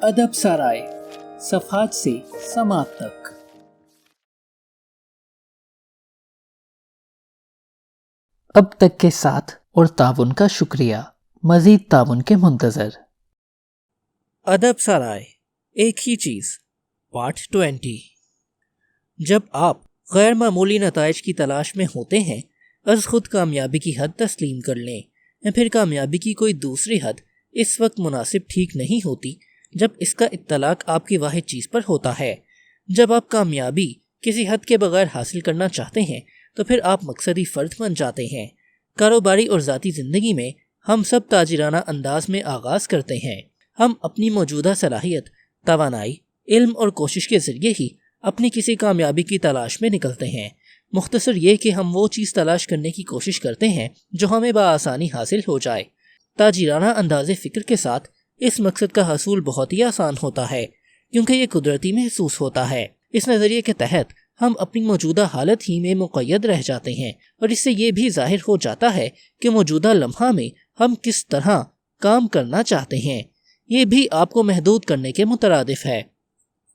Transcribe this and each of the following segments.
ادب سرائے، صفحات سے سماعت تک۔ اب تک کے ساتھ اور تعاون کا شکریہ، مزید تعاون کے منتظر۔ ادب سرائے، ایک ہی چیز، پارٹ 20۔ جب آپ غیر معمولی نتائج کی تلاش میں ہوتے ہیں، از خود کامیابی کی حد تسلیم کر لیں، یا پھر کامیابی کی کوئی دوسری حد اس وقت مناسب ٹھیک نہیں ہوتی جب اس کا اطلاق آپ کی واحد چیز پر ہوتا ہے۔ جب آپ کامیابی کسی حد کے بغیر حاصل کرنا چاہتے ہیں تو پھر آپ مقصدی فرد بن جاتے ہیں۔ کاروباری اور ذاتی زندگی میں ہم سب تاجرانہ انداز میں آغاز کرتے ہیں۔ ہم اپنی موجودہ صلاحیت، توانائی، علم اور کوشش کے ذریعے ہی اپنی کسی کامیابی کی تلاش میں نکلتے ہیں۔ مختصر یہ کہ ہم وہ چیز تلاش کرنے کی کوشش کرتے ہیں جو ہمیں بآسانی حاصل ہو جائے۔ تاجرانہ انداز فکر کے ساتھ اس مقصد کا حصول بہت ہی آسان ہوتا ہے، کیونکہ یہ قدرتی محسوس ہوتا ہے۔ اس نظریے کے تحت ہم اپنی موجودہ حالت ہی میں مقید رہ جاتے ہیں، اور اس سے یہ بھی ظاہر ہو جاتا ہے کہ موجودہ لمحہ میں ہم کس طرح کام کرنا چاہتے ہیں۔ یہ بھی آپ کو محدود کرنے کے مترادف ہے۔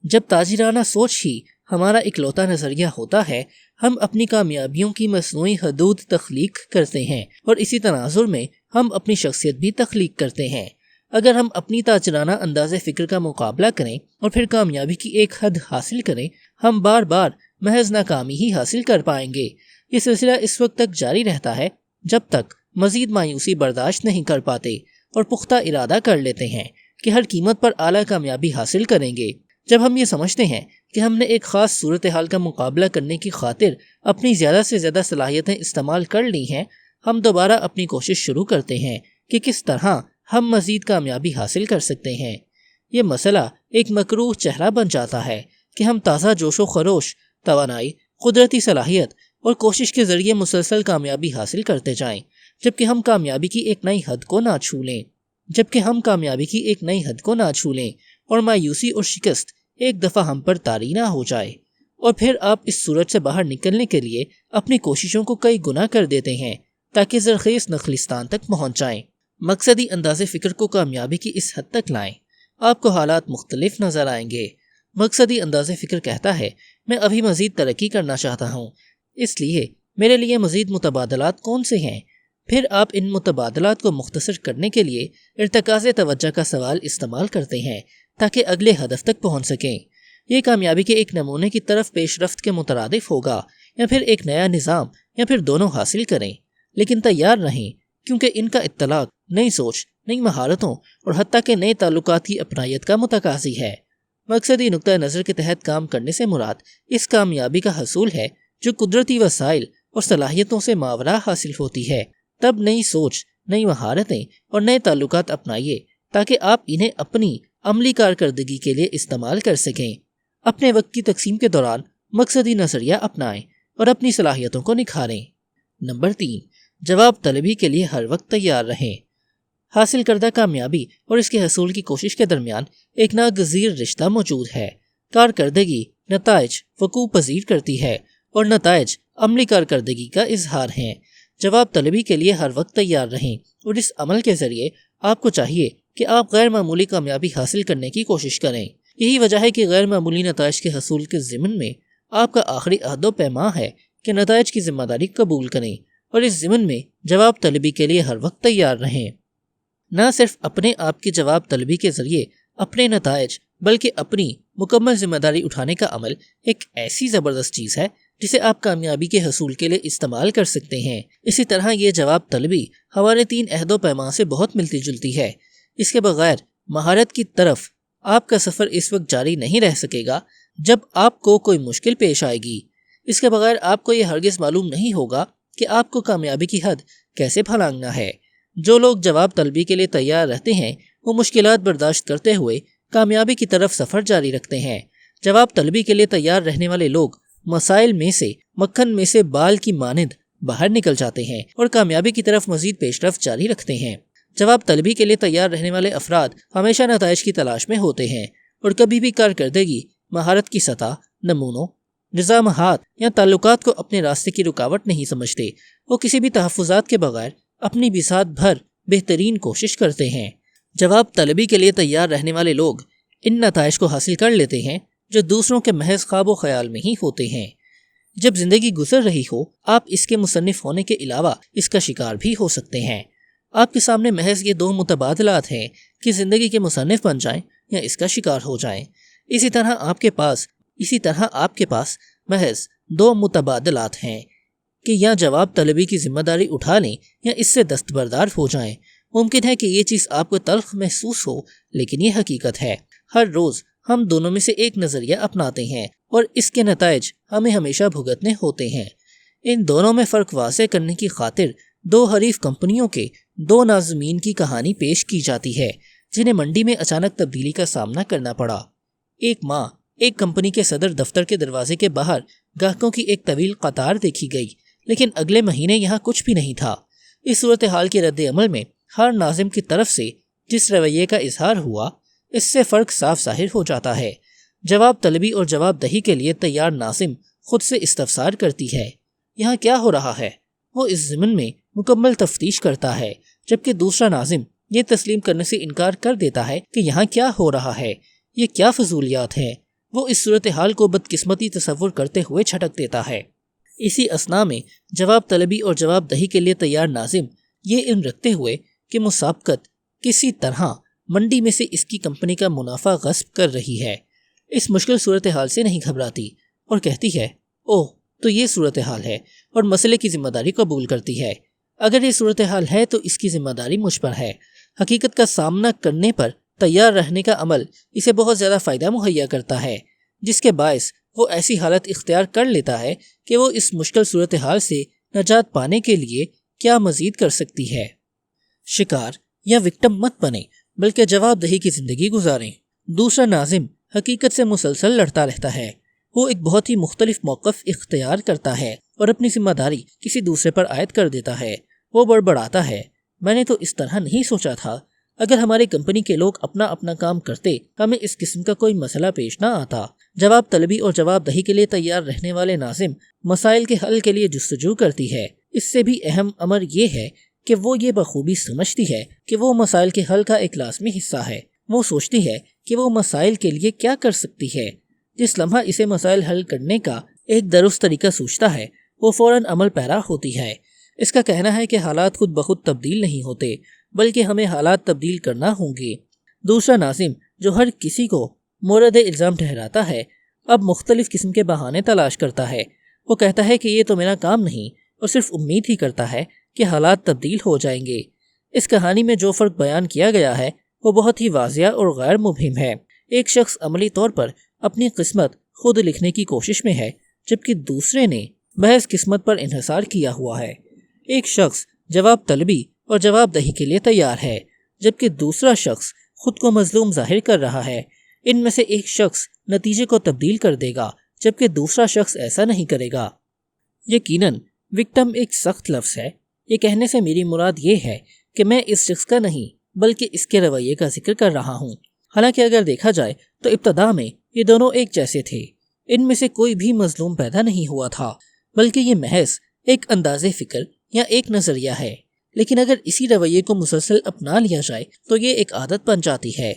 جب تاجرانہ سوچ ہی ہمارا اکلوتا نظریہ ہوتا ہے، ہم اپنی کامیابیوں کی مصنوعی حدود تخلیق کرتے ہیں، اور اسی تناظر میں ہم اپنی شخصیت بھی تخلیق کرتے ہیں۔ اگر ہم اپنی تاجرانہ انداز فکر کا مقابلہ کریں اور پھر کامیابی کی ایک حد حاصل کریں، ہم بار بار محض ناکامی ہی حاصل کر پائیں گے۔ یہ سلسلہ اس وقت تک جاری رہتا ہے جب تک مزید مایوسی برداشت نہیں کر پاتے اور پختہ ارادہ کر لیتے ہیں کہ ہر قیمت پر اعلیٰ کامیابی حاصل کریں گے۔ جب ہم یہ سمجھتے ہیں کہ ہم نے ایک خاص صورتحال کا مقابلہ کرنے کی خاطر اپنی زیادہ سے زیادہ صلاحیتیں استعمال کر لی ہیں، ہم دوبارہ اپنی کوشش شروع کرتے ہیں کہ کس طرح ہم مزید کامیابی حاصل کر سکتے ہیں۔ یہ مسئلہ ایک مکروہ چہرہ بن جاتا ہے کہ ہم تازہ جوش و خروش، توانائی، قدرتی صلاحیت اور کوشش کے ذریعے مسلسل کامیابی حاصل کرتے جائیں، جبکہ ہم کامیابی کی ایک نئی حد کو نہ چھو لیں اور مایوسی اور شکست ایک دفعہ ہم پر طاری نہ ہو جائے، اور پھر آپ اس صورت سے باہر نکلنے کے لیے اپنی کوششوں کو کئی گنا کر دیتے ہیں تاکہ زرخیز نخلستان تک پہنچ جائیں۔ مقصدی انداز فکر کو کامیابی کی اس حد تک لائیں، آپ کو حالات مختلف نظر آئیں گے۔ مقصدی انداز فکر کہتا ہے، میں ابھی مزید ترقی کرنا چاہتا ہوں، اس لیے میرے لیے مزید متبادلات کون سے ہیں؟ پھر آپ ان متبادلات کو مختصر کرنے کے لیے ارتکاز توجہ کا سوال استعمال کرتے ہیں تاکہ اگلے ہدف تک پہنچ سکیں۔ یہ کامیابی کے ایک نمونے کی طرف پیش رفت کے مترادف ہوگا، یا پھر ایک نیا نظام، یا پھر دونوں حاصل کریں، لیکن تیار رہیں، کیونکہ ان کا اطلاق نئی سوچ، نئی مہارتوں اور حتیٰ کہ نئے تعلقات کی اپنائیت کا متقاضی ہے۔ مقصدی نقطہ نظر کے تحت کام کرنے سے مراد اس کامیابی کا حصول ہے جو قدرتی وسائل اور صلاحیتوں سے ماورا حاصل ہوتی ہے۔ تب نئی سوچ، نئی مہارتیں اور نئے تعلقات اپنائیے تاکہ آپ انہیں اپنی عملی کارکردگی کے لیے استعمال کر سکیں۔ اپنے وقت کی تقسیم کے دوران مقصدی نظریہ اپنائیں اور اپنی صلاحیتوں کو نکھاریں۔ نمبر 3، جواب طلبی کے لیے ہر وقت تیار رہیں۔ حاصل کردہ کامیابی اور اس کے حصول کی کوشش کے درمیان ایک ناگزیر رشتہ موجود ہے۔ کارکردگی نتائج وقوع پذیر کرتی ہے، اور نتائج عملی کارکردگی کا اظہار ہیں۔ جواب طلبی کے لیے ہر وقت تیار رہیں، اور اس عمل کے ذریعے آپ کو چاہیے کہ آپ غیر معمولی کامیابی حاصل کرنے کی کوشش کریں۔ یہی وجہ ہے کہ غیر معمولی نتائج کے حصول کے ضمن میں آپ کا آخری عہد و پیمان ہے کہ نتائج کی ذمہ داری قبول کریں، اور اس ضمن میں جواب طلبی کے لیے ہر وقت تیار رہیں۔ نہ صرف اپنے آپ کی جواب طلبی کے ذریعے اپنے نتائج، بلکہ اپنی مکمل ذمہ داری اٹھانے کا عمل ایک ایسی زبردست چیز ہے جسے آپ کامیابی کے حصول کے لیے استعمال کر سکتے ہیں۔ اسی طرح یہ جواب طلبی ہمارے 3 عہد و پیمان سے بہت ملتی جلتی ہے۔ اس کے بغیر مہارت کی طرف آپ کا سفر اس وقت جاری نہیں رہ سکے گا جب آپ کو کوئی مشکل پیش آئے گی۔ اس کے بغیر آپ کو یہ ہرگز معلوم نہیں ہوگا کہ آپ کو کامیابی کی حد کیسے پھلانگنا ہے۔ جو لوگ جواب طلبی کے لیے تیار رہتے ہیں وہ مشکلات برداشت کرتے ہوئے کامیابی کی طرف سفر جاری رکھتے ہیں۔ جواب طلبی کے لیے تیار رہنے والے لوگ مسائل میں سے مکھن میں سے بال کی مانند باہر نکل جاتے ہیں اور کامیابی کی طرف مزید پیش رفت جاری رکھتے ہیں۔ جواب طلبی کے لیے تیار رہنے والے افراد ہمیشہ نتائج کی تلاش میں ہوتے ہیں، اور کبھی بھی کارکردگی، مہارت کی سطح، نمونوں، نظامات یا تعلقات کو اپنے راستے کی رکاوٹ نہیں سمجھتے۔ وہ کسی بھی تحفظات کے بغیر اپنی بساط بھر بہترین کوشش کرتے ہیں۔ جواب طلبی کے لیے تیار رہنے والے لوگ ان نتائج کو حاصل کر لیتے ہیں جو دوسروں کے محض خواب و خیال میں ہی ہوتے ہیں۔ جب زندگی گزر رہی ہو، آپ اس کے مصنف ہونے کے علاوہ اس کا شکار بھی ہو سکتے ہیں۔ آپ کے سامنے محض یہ دو متبادلات ہیں کہ زندگی کے مصنف بن جائیں یا اس کا شکار ہو جائیں۔ اسی طرح آپ کے پاس محض دو متبادلات ہیں کہ یا جواب طلبی کی ذمہ داری اٹھا لیں یا اس سے دستبردار ہو جائیں۔ ممکن ہے کہ یہ چیز آپ کو تلخ محسوس ہو، لیکن یہ حقیقت ہے۔ ہر روز ہم دونوں میں سے ایک نظریہ اپناتے ہیں اور اس کے نتائج ہمیں ہمیشہ بھگتنے ہوتے ہیں۔ ان دونوں میں فرق واضح کرنے کی خاطر دو حریف کمپنیوں کے دو ناظمین کی کہانی پیش کی جاتی ہے جنہیں منڈی میں اچانک تبدیلی کا سامنا کرنا پڑا۔ ایک ماہ ایک کمپنی کے صدر دفتر کے دروازے کے باہر گاہکوں کی ایک طویل قطار دیکھی گئی، لیکن اگلے مہینے یہاں کچھ بھی نہیں تھا۔ اس صورتحال کے رد عمل میں ہر ناظم کی طرف سے جس رویے کا اظہار ہوا، اس سے فرق صاف ظاہر ہو جاتا ہے۔ جواب طلبی اور جواب دہی کے لیے تیار ناظم خود سے استفسار کرتی ہے، یہاں کیا ہو رہا ہے؟ وہ اس ضمن میں مکمل تفتیش کرتا ہے، جبکہ دوسرا ناظم یہ تسلیم کرنے سے انکار کر دیتا ہے کہ یہاں کیا ہو رہا ہے، یہ کیا فضولیات ہیں۔ وہ اس صورتحال کو بدقسمتی تصور کرتے ہوئے چھٹک دیتا ہے۔ اسی اثناء میں جواب طلبی اور جواب دہی کے لیے تیار ناظم یہ علم رکھتے ہوئے کہ مسابقت کسی طرح منڈی میں سے اس کی کمپنی کا منافع غصب کر رہی ہے، اس مشکل صورتحال سے نہیں گھبراتی اور کہتی ہے، اوہ تو یہ صورتحال ہے، اور مسئلے کی ذمہ داری قبول کرتی ہے۔ اگر یہ صورتحال ہے تو اس کی ذمہ داری مجھ پر ہے۔ حقیقت کا سامنا کرنے پر تیار رہنے کا عمل اسے بہت زیادہ فائدہ مہیا کرتا ہے، جس کے باعث وہ ایسی حالت اختیار کر لیتا ہے کہ وہ اس مشکل صورتحال سے نجات پانے کے لیے کیا مزید کر سکتی ہے۔ شکار یا وکٹم مت بنے، بلکہ جواب دہی کی زندگی گزاریں۔ دوسرا ناظم حقیقت سے مسلسل لڑتا رہتا ہے۔ وہ ایک بہت ہی مختلف موقف اختیار کرتا ہے اور اپنی ذمہ داری کسی دوسرے پر عائد کر دیتا ہے۔ وہ بڑبڑاتا ہے، میں نے تو اس طرح نہیں سوچا تھا۔ اگر ہماری کمپنی کے لوگ اپنا اپنا کام کرتے، ہمیں اس قسم کا کوئی مسئلہ پیش نہ آتا۔ جواب طلبی اور جواب دہی کے لیے تیار رہنے والے ناظم مسائل کے حل کے لیے جستجو کرتی ہے۔ اس سے بھی اہم امر یہ ہے کہ وہ یہ بخوبی سمجھتی ہے کہ وہ مسائل کے حل کا ایک لازمی حصہ ہے۔ وہ سوچتی ہے کہ وہ مسائل کے لیے کیا کر سکتی ہے۔ جس لمحہ اسے مسائل حل کرنے کا ایک درست طریقہ سوچتا ہے، وہ فوراً عمل پیرا ہوتی ہے۔ اس کا کہنا ہے کہ حالات خود بخود تبدیل نہیں ہوتے، بلکہ ہمیں حالات تبدیل کرنا ہوں گے۔ دوسرا ناظم جو ہر کسی کو مورد الزام ٹھہراتا ہے، اب مختلف قسم کے بہانے تلاش کرتا ہے۔ وہ کہتا ہے کہ یہ تو میرا کام نہیں، اور صرف امید ہی کرتا ہے کہ حالات تبدیل ہو جائیں گے۔ اس کہانی میں جو فرق بیان کیا گیا ہے وہ بہت ہی واضح اور غیر مبہم ہے۔ ایک شخص عملی طور پر اپنی قسمت خود لکھنے کی کوشش میں ہے، جبکہ دوسرے نے محض قسمت پر انحصار کیا ہوا ہے۔ ایک شخص جواب طلبی اور جواب دہی کے لیے تیار ہے، جبکہ دوسرا شخص خود کو مظلوم ظاہر کر رہا ہے۔ ان میں سے ایک شخص نتیجے کو تبدیل کر دے گا، جبکہ دوسرا شخص ایسا نہیں کرے گا۔ یقیناً وکٹم ایک سخت لفظ ہے۔ یہ کہنے سے میری مراد یہ ہے کہ میں اس شخص کا نہیں بلکہ اس کے رویے کا ذکر کر رہا ہوں۔ حالانکہ اگر دیکھا جائے تو ابتدا میں یہ دونوں ایک جیسے تھے۔ ان میں سے کوئی بھی مظلوم پیدا نہیں ہوا تھا، بلکہ یہ محض ایک انداز فکر یا ایک نظریہ ہے۔ لیکن اگر اسی رویے کو مسلسل اپنا لیا جائے تو یہ ایک عادت بن جاتی ہے۔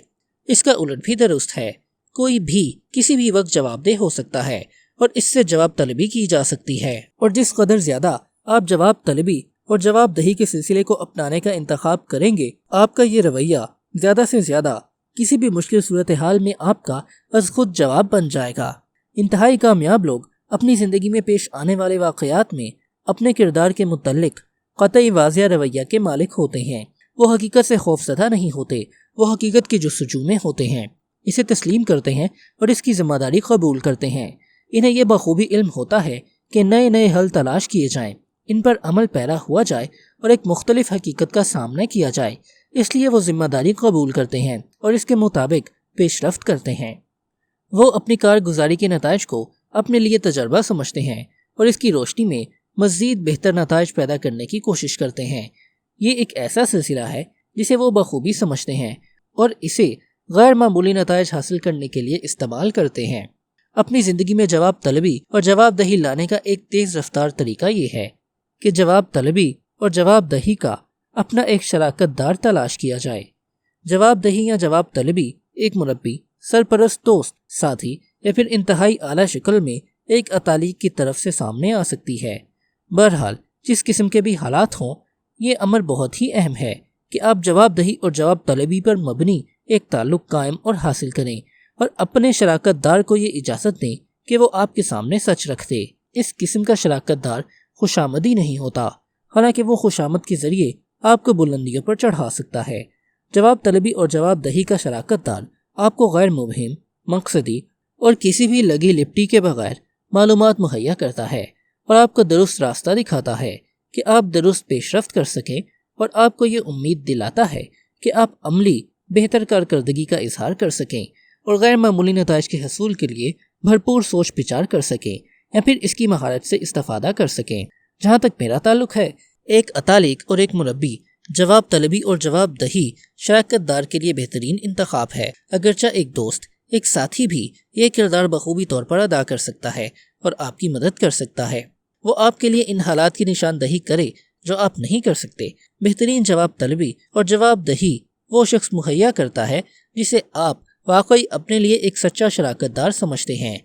اس کا الٹ بھی درست ہے۔ کوئی بھی کسی بھی وقت جواب دہ ہو سکتا ہے اور اس سے جواب طلبی کی جا سکتی ہے، اور جس قدر زیادہ آپ جواب طلبی اور جواب دہی کے سلسلے کو اپنانے کا انتخاب کریں گے، آپ کا یہ رویہ زیادہ سے زیادہ کسی بھی مشکل صورتحال میں آپ کا از خود جواب بن جائے گا۔ انتہائی کامیاب لوگ اپنی زندگی میں پیش آنے والے واقعات میں اپنے کردار کے متعلق قطعی واضح رویہ کے مالک ہوتے ہیں۔ وہ حقیقت سے خوفزدہ نہیں ہوتے، وہ حقیقت کی جستجو میں ہوتے ہیں، اسے تسلیم کرتے ہیں اور اس کی ذمہ داری قبول کرتے ہیں۔ انہیں یہ بخوبی علم ہوتا ہے کہ نئے نئے حل تلاش کیے جائیں، ان پر عمل پیرا ہوا جائے اور ایک مختلف حقیقت کا سامنا کیا جائے۔ اس لیے وہ ذمہ داری قبول کرتے ہیں اور اس کے مطابق پیش رفت کرتے ہیں۔ وہ اپنی کارگزاری کے نتائج کو اپنے لیے تجربہ سمجھتے ہیں اور اس کی روشنی میں مزید بہتر نتائج پیدا کرنے کی کوشش کرتے ہیں۔ یہ ایک ایسا سلسلہ ہے جسے وہ بخوبی سمجھتے ہیں اور اسے غیر معمولی نتائج حاصل کرنے کے لیے استعمال کرتے ہیں۔ اپنی زندگی میں جواب طلبی اور جواب دہی لانے کا ایک تیز رفتار طریقہ یہ ہے کہ جواب طلبی اور جواب دہی کا اپنا ایک شراکت دار تلاش کیا جائے۔ جواب دہی یا جواب طلبی ایک مربی سرپرست دوست، ساتھی یا پھر انتہائی اعلیٰ شکل میں ایک اتالیق کی طرف سے سامنے آ سکتی ہے۔ بہرحال جس قسم کے بھی حالات ہوں، یہ امر بہت ہی اہم ہے کہ آپ جواب دہی اور جواب طلبی پر مبنی ایک تعلق قائم اور حاصل کریں اور اپنے شراکت دار کو یہ اجازت دیں کہ وہ آپ کے سامنے سچ رکھ دے۔ اس قسم کا شراکت دار خوشامدی نہیں ہوتا، حالانکہ وہ خوشامد کے ذریعے آپ کو بلندیوں پر چڑھا سکتا ہے۔ جواب طلبی اور جواب دہی کا شراکت دار آپ کو غیر مبہم، مقصدی اور کسی بھی لگی لپٹی کے بغیر معلومات مہیا کرتا ہے اور آپ کو درست راستہ دکھاتا ہے کہ آپ درست پیش رفت کر سکیں، اور آپ کو یہ امید دلاتا ہے کہ آپ عملی بہتر کارکردگی کا اظہار کر سکیں اور غیر معمولی نتائج کے حصول کے لیے بھرپور سوچ بچار کر سکیں یا پھر اس کی مہارت سے استفادہ کر سکیں۔ جہاں تک میرا تعلق ہے، ایک اتالیق اور ایک مربی جواب طلبی اور جواب دہی شراکت دار کے لیے بہترین انتخاب ہے۔ اگرچہ ایک دوست، ایک ساتھی بھی یہ کردار بخوبی طور پر ادا کر سکتا ہے اور آپ کی مدد کر سکتا ہے۔ وہ آپ کے لیے ان حالات کی نشاندہی کرے جو آپ نہیں کر سکتے۔ بہترین جواب طلبی اور جواب دہی وہ شخص مہیا کرتا ہے جسے آپ واقعی اپنے لیے ایک سچا شراکت دار سمجھتے ہیں۔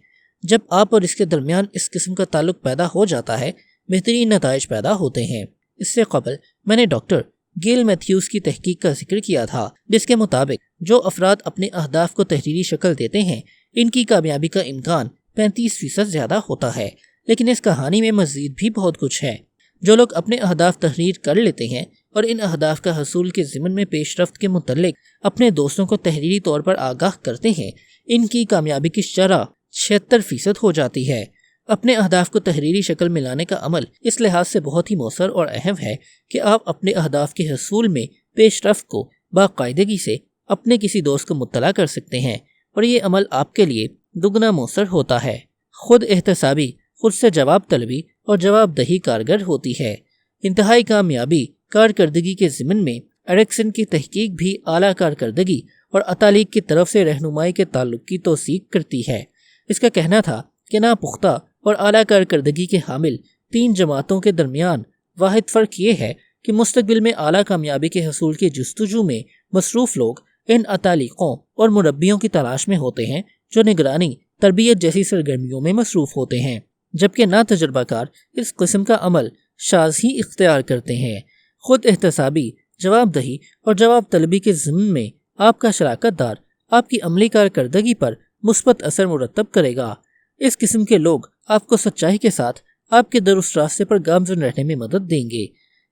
جب آپ اور اس کے درمیان اس قسم کا تعلق پیدا ہو جاتا ہے، بہترین نتائج پیدا ہوتے ہیں۔ اس سے قبل میں نے ڈاکٹر گیل میتھیوز کی تحقیق کا ذکر کیا تھا، جس کے مطابق جو افراد اپنے اہداف کو تحریری شکل دیتے ہیں، ان کی کامیابی کا امکان 35% زیادہ ہوتا ہے۔ لیکن اس کہانی میں مزید بھی بہت کچھ ہے۔ جو لوگ اپنے اہداف تحریر کر لیتے ہیں اور ان اہداف کا حصول کے ضمن میں پیش رفت کے متعلق اپنے دوستوں کو تحریری طور پر آگاہ کرتے ہیں، ان کی کامیابی کی شرح 76% ہو جاتی ہے۔ اپنے اہداف کو تحریری شکل میں لانے کا عمل اس لحاظ سے بہت ہی مؤثر اور اہم ہے کہ آپ اپنے اہداف کے حصول میں پیش رفت کو باقاعدگی سے اپنے کسی دوست کو مطلع کر سکتے ہیں، اور یہ عمل آپ کے لیے دگنا مؤثر ہوتا ہے۔ خود احتسابی، خود سے جواب طلبی اور جواب دہی کارگر ہوتی ہے۔ انتہائی کامیابی کارکردگی کے ضمن میں ایرکسن کی تحقیق بھی اعلیٰ کارکردگی اور اتالیق کی طرف سے رہنمائی کے تعلق کی توثیق کرتی ہے۔ اس کا کہنا تھا کہ ناپختہ اور اعلیٰ کارکردگی کے حامل 3 جماعتوں کے درمیان واحد فرق یہ ہے کہ مستقبل میں اعلیٰ کامیابی کے حصول کی جستجو میں مصروف لوگ ان اتالیقوں اور مربیوں کی تلاش میں ہوتے ہیں جو نگرانی، تربیت جیسی سرگرمیوں میں مصروف ہوتے ہیں، جبکہ ناتجربہ کار اس قسم کا عمل شاذ ہی اختیار کرتے ہیں۔ خود احتسابی، جواب دہی اور جواب طلبی کے ضمن میں آپ کا شراکت دار آپ کی عملی کارکردگی پر مثبت اثر مرتب کرے گا۔ اس قسم کے لوگ آپ کو سچائی کے ساتھ آپ کے درست راستے پر گامزن رہنے میں مدد دیں گے۔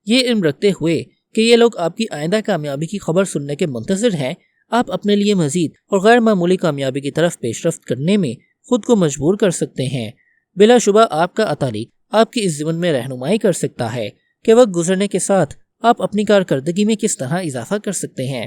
یہ علم رکھتے ہوئے کہ یہ لوگ آپ کی آئندہ کامیابی کی خبر سننے کے منتظر ہیں، آپ اپنے لیے مزید اور غیر معمولی کامیابی کی طرف پیش رفت کرنے میں خود کو مجبور کر سکتے ہیں۔ بلا شبہ آپ کا اتالیق آپ کی اس ضمن میں رہنمائی کر سکتا ہے کہ وقت گزرنے کے ساتھ آپ اپنی کارکردگی میں کس طرح اضافہ کر سکتے ہیں،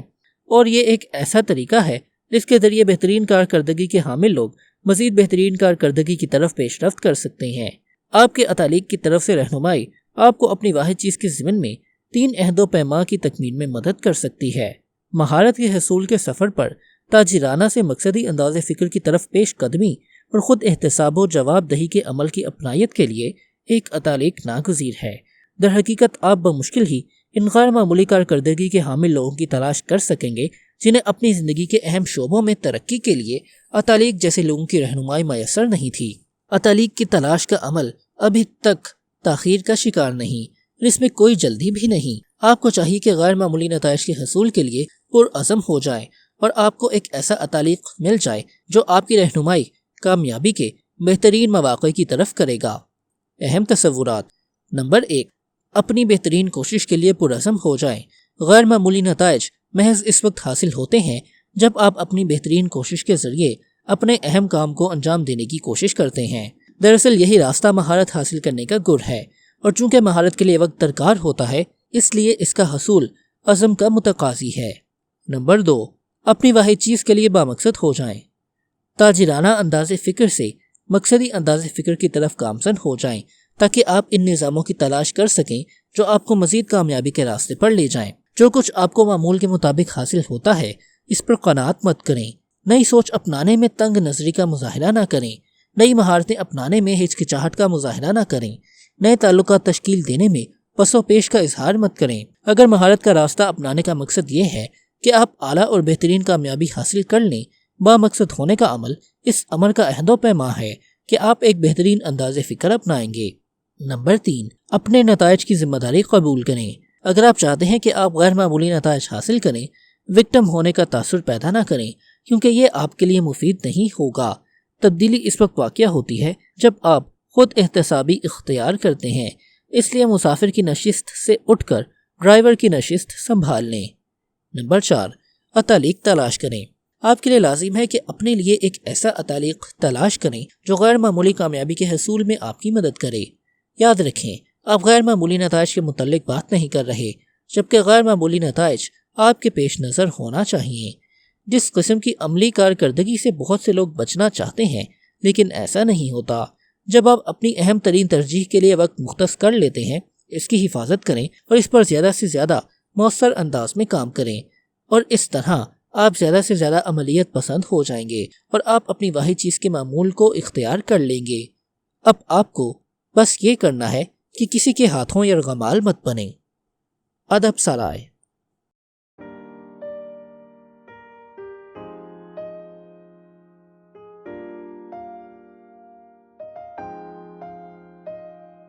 اور یہ ایک ایسا طریقہ ہے جس کے ذریعے بہترین کارکردگی کے حامل لوگ مزید بہترین کارکردگی کی طرف پیش رفت کر سکتے ہیں۔ آپ کے اتالیق کی طرف سے رہنمائی آپ کو اپنی واحد چیز کے ضمن میں 3 عہد و پیما کی تکمیل میں مدد کر سکتی ہے۔ مہارت کے حصول کے سفر پر تاجرانہ سے مقصدی انداز فکر کی طرف پیش قدمی اور خود احتساب و جواب دہی کے عمل کی اپنائیت کے لیے ایک اتالیق ناگزیر ہے۔ در حقیقت آپ بمشکل ہی ان غیر معمولی کارکردگی کے حامل لوگوں کی تلاش کر سکیں گے جنہیں اپنی زندگی کے اہم شعبوں میں ترقی کے لیے اتالیق جیسے لوگوں کی رہنمائی میسر نہیں تھی۔ اتالیق کی تلاش کا عمل ابھی تک تاخیر کا شکار نہیں، اور اس میں کوئی جلدی بھی نہیں۔ آپ کو چاہیے کہ غیر معمولی نتائج کے حصول کے لیے پرعزم ہو جائیں اور آپ کو ایک ایسا اتالیق مل جائے جو آپ کی رہنمائی کامیابی کے بہترین مواقع کی طرف کرے گا۔ اہم تصورات۔ نمبر 1، اپنی بہترین کوشش کے لیے پرعزم ہو جائیں۔ غیر معمولی نتائج محض اس وقت حاصل ہوتے ہیں جب آپ اپنی بہترین کوشش کے ذریعے اپنے اہم کام کو انجام دینے کی کوشش کرتے ہیں۔ دراصل یہی راستہ مہارت حاصل کرنے کا گر ہے، اور چونکہ مہارت کے لیے وقت درکار ہوتا ہے، اس لیے اس کا حصول عزم کا متقاضی ہے۔ نمبر 2، اپنی واحد چیز کے لیے بامقصد ہو جائیں۔ تاجرانہ انداز فکر سے مقصدی انداز فکر کی طرف گامزن ہو جائیں تاکہ آپ ان نظاموں کی تلاش کر سکیں جو آپ کو مزید کامیابی کے راستے پر لے جائیں۔ جو کچھ آپ کو معمول کے مطابق حاصل ہوتا ہے، اس پر قناعت مت کریں۔ نئی سوچ اپنانے میں تنگ نظری کا مظاہرہ نہ کریں۔ نئی مہارتیں اپنانے میں ہچکچاہٹ کا مظاہرہ نہ کریں۔ نئے تعلقات تشکیل دینے میں پس و پیش کا اظہار مت کریں۔ اگر مہارت کا راستہ اپنانے کا مقصد یہ ہے کہ آپ اعلیٰ اور بہترین کامیابی حاصل کر لیں، بامقصد ہونے کا عمل اس امر کا عہد و پیما ہے کہ آپ ایک بہترین انداز فکر اپنائیں گے۔ نمبر 3، اپنے نتائج کی ذمہ داری قبول کریں۔ اگر آپ چاہتے ہیں کہ آپ غیر معمولی نتائج حاصل کریں، وکٹم ہونے کا تاثر پیدا نہ کریں، کیونکہ یہ آپ کے لیے مفید نہیں ہوگا۔ تبدیلی اس وقت واقع ہوتی ہے جب آپ خود احتسابی اختیار کرتے ہیں، اس لیے مسافر کی نشست سے اٹھ کر ڈرائیور کی نشست سنبھال لیں۔ نمبر 4، اتالیق تلاش کریں۔ آپ کے لیے لازم ہے کہ اپنے لیے ایک ایسا اتالیق تلاش کریں جو غیر معمولی کامیابی کے حصول میں آپ کی مدد کرے۔ یاد رکھیں، آپ غیر معمولی نتائج کے متعلق بات نہیں کر رہے، جبکہ غیر معمولی نتائج آپ کے پیش نظر ہونا چاہیے۔ جس قسم کی عملی کارکردگی سے بہت سے لوگ بچنا چاہتے ہیں، لیکن ایسا نہیں ہوتا۔ جب آپ اپنی اہم ترین ترجیح کے لیے وقت مختص کر لیتے ہیں، اس کی حفاظت کریں اور اس پر زیادہ سے زیادہ مؤثر انداز میں کام کریں، اور اس طرح آپ زیادہ سے زیادہ عملیت پسند ہو جائیں گے اور آپ اپنی واحد چیز کے معمول کو اختیار کر لیں گے۔ اب آپ کو بس یہ کرنا ہے کہ کسی کے ہاتھوں یرغمال مت بنیں۔ ادب سرائے۔